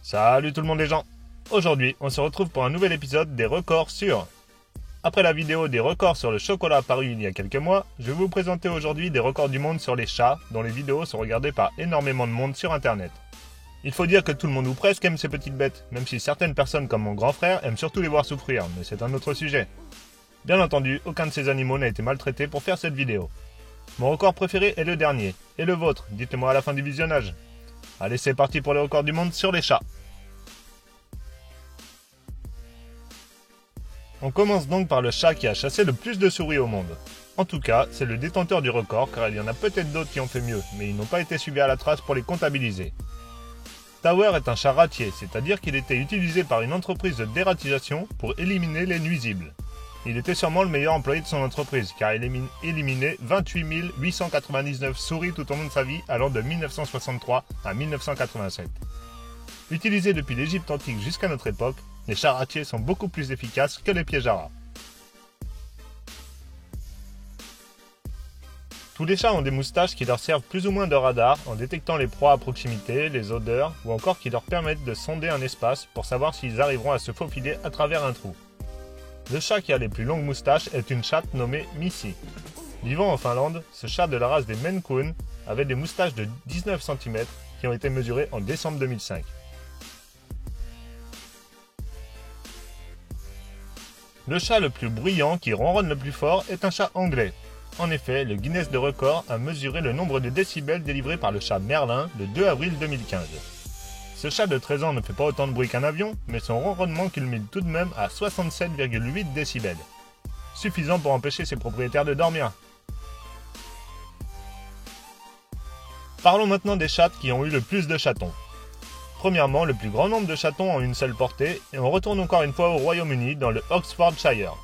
Salut tout le monde les gens. Aujourd'hui, on se retrouve pour un nouvel épisode des records sur... Après la vidéo des records sur le chocolat apparue il y a quelques mois, je vais vous présenter aujourd'hui des records du monde sur les chats, dont les vidéos sont regardées par énormément de monde sur internet. Il faut dire que tout le monde ou presque aime ces petites bêtes, même si certaines personnes comme mon grand frère aiment surtout les voir souffrir, mais c'est un autre sujet. Bien entendu, aucun de ces animaux n'a été maltraité pour faire cette vidéo. Mon record préféré est le dernier, et le vôtre, dites-le moi à la fin du visionnage. Allez, c'est parti pour les records du monde sur les chats. On commence donc par le chat qui a chassé le plus de souris au monde. En tout cas, c'est le détenteur du record car il y en a peut-être d'autres qui ont fait mieux, mais ils n'ont pas été suivis à la trace pour les comptabiliser. Tower est un chat ratier, c'est-à-dire qu'il était utilisé par une entreprise de dératisation pour éliminer les nuisibles. Il était sûrement le meilleur employé de son entreprise car il a éliminé 28 899 souris tout au long de sa vie allant de 1963 à 1987. Utilisé depuis l'Égypte antique jusqu'à notre époque, les chats ratiers sont beaucoup plus efficaces que les pièges à rats. Tous les chats ont des moustaches qui leur servent plus ou moins de radar en détectant les proies à proximité, les odeurs ou encore qui leur permettent de sonder un espace pour savoir s'ils arriveront à se faufiler à travers un trou. Le chat qui a les plus longues moustaches est une chatte nommée Missy. Vivant en Finlande, ce chat de la race des Maine Coon avait des moustaches de 19 cm qui ont été mesurées en décembre 2005. Le chat le plus bruyant qui ronronne le plus fort est un chat anglais. En effet, le Guinness de record a mesuré le nombre de décibels délivrés par le chat Merlin le 2 avril 2015. Ce chat de 13 ans ne fait pas autant de bruit qu'un avion, mais son ronronnement culmine tout de même à 67,8 décibels. Suffisant pour empêcher ses propriétaires de dormir. Parlons maintenant des chats qui ont eu le plus de chatons. Premièrement, le plus grand nombre de chatons en une seule portée, et on retourne encore une fois au Royaume-Uni, dans le Oxfordshire.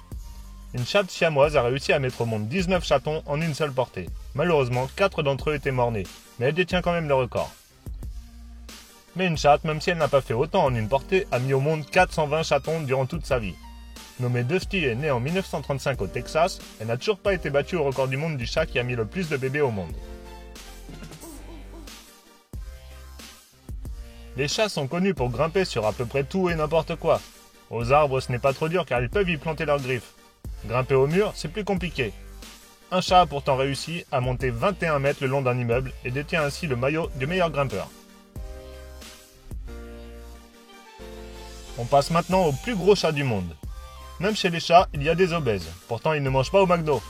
Une chatte siamoise a réussi à mettre au monde 19 chatons en une seule portée. Malheureusement, 4 d'entre eux étaient morts-nés, mais elle détient quand même le record. Mais une chatte, même si elle n'a pas fait autant en une portée, a mis au monde 420 chatons durant toute sa vie. Nommée Dusty et née en 1935 au Texas, elle n'a toujours pas été battue au record du monde du chat qui a mis le plus de bébés au monde. Les chats sont connus pour grimper sur à peu près tout et n'importe quoi. Aux arbres, ce n'est pas trop dur car ils peuvent y planter leurs griffes. Grimper au mur, c'est plus compliqué. Un chat a pourtant réussi à monter 21 mètres le long d'un immeuble et détient ainsi le maillot du meilleur grimpeur. On passe maintenant au plus gros chat du monde. Même chez les chats, il y a des obèses. Pourtant, ils ne mangent pas au McDo.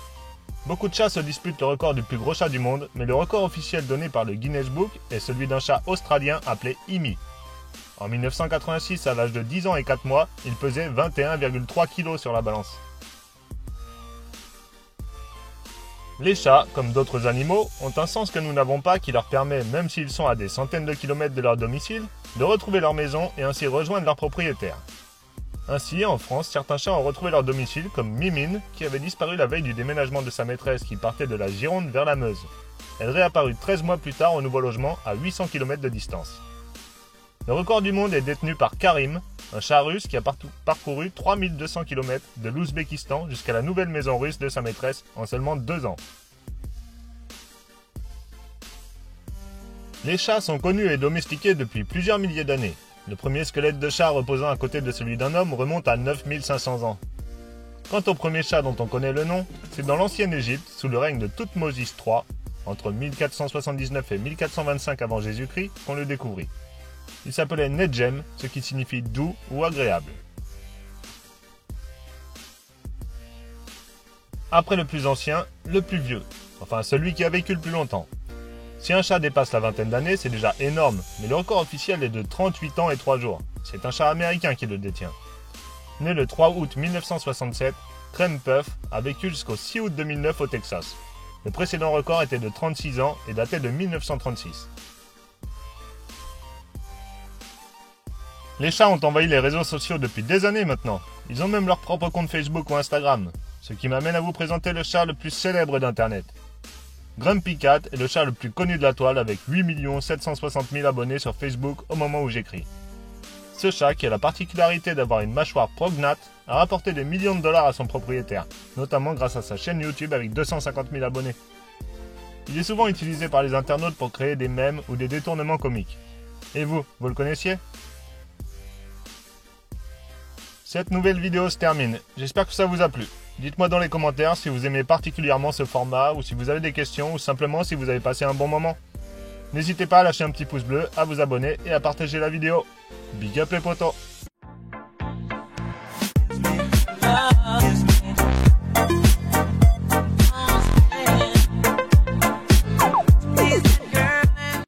Beaucoup de chats se disputent le record du plus gros chat du monde, mais le record officiel donné par le Guinness Book est celui d'un chat australien appelé Imi. En 1986, à l'âge de 10 ans et 4 mois, il pesait 21,3 kg sur la balance. Les chats, comme d'autres animaux, ont un sens que nous n'avons pas qui leur permet, même s'ils sont à des centaines de kilomètres de leur domicile, de retrouver leur maison et ainsi rejoindre leur propriétaire. Ainsi, en France, certains chats ont retrouvé leur domicile, comme Mimine, qui avait disparu la veille du déménagement de sa maîtresse qui partait de la Gironde vers la Meuse. Elle réapparut 13 mois plus tard au nouveau logement, à 800 km de distance. Le record du monde est détenu par Karim, un chat russe qui a parcouru 3200 km de l'Ouzbékistan jusqu'à la nouvelle maison russe de sa maîtresse en seulement 2 ans. Les chats sont connus et domestiqués depuis plusieurs milliers d'années. Le premier squelette de chat reposant à côté de celui d'un homme remonte à 9500 ans. Quant au premier chat dont on connaît le nom, c'est dans l'ancienne Égypte, sous le règne de Thoutmôsis III, entre 1479 et 1425 avant Jésus-Christ, qu'on le découvrit. Il s'appelait Nedjem, ce qui signifie doux ou agréable. Après le plus ancien, le plus vieux, enfin celui qui a vécu le plus longtemps. Si un chat dépasse la vingtaine d'années, c'est déjà énorme, mais le record officiel est de 38 ans et 3 jours. C'est un chat américain qui le détient. Né le 3 août 1967, Crème Puff a vécu jusqu'au 6 août 2009 au Texas. Le précédent record était de 36 ans et datait de 1936. Les chats ont envahi les réseaux sociaux depuis des années maintenant. Ils ont même leur propre compte Facebook ou Instagram. Ce qui m'amène à vous présenter le chat le plus célèbre d'Internet. Grumpy Cat est le chat le plus connu de la toile avec 8 760 000 abonnés sur Facebook au moment où j'écris. Ce chat, qui a la particularité d'avoir une mâchoire prognate, a rapporté des millions de dollars à son propriétaire, notamment grâce à sa chaîne YouTube avec 250 000 abonnés. Il est souvent utilisé par les internautes pour créer des mèmes ou des détournements comiques. Et vous le connaissiez ? Cette nouvelle vidéo se termine. J'espère que ça vous a plu. Dites-moi dans les commentaires si vous aimez particulièrement ce format ou si vous avez des questions ou simplement si vous avez passé un bon moment. N'hésitez pas à lâcher un petit pouce bleu, à vous abonner et à partager la vidéo. Big up les potos!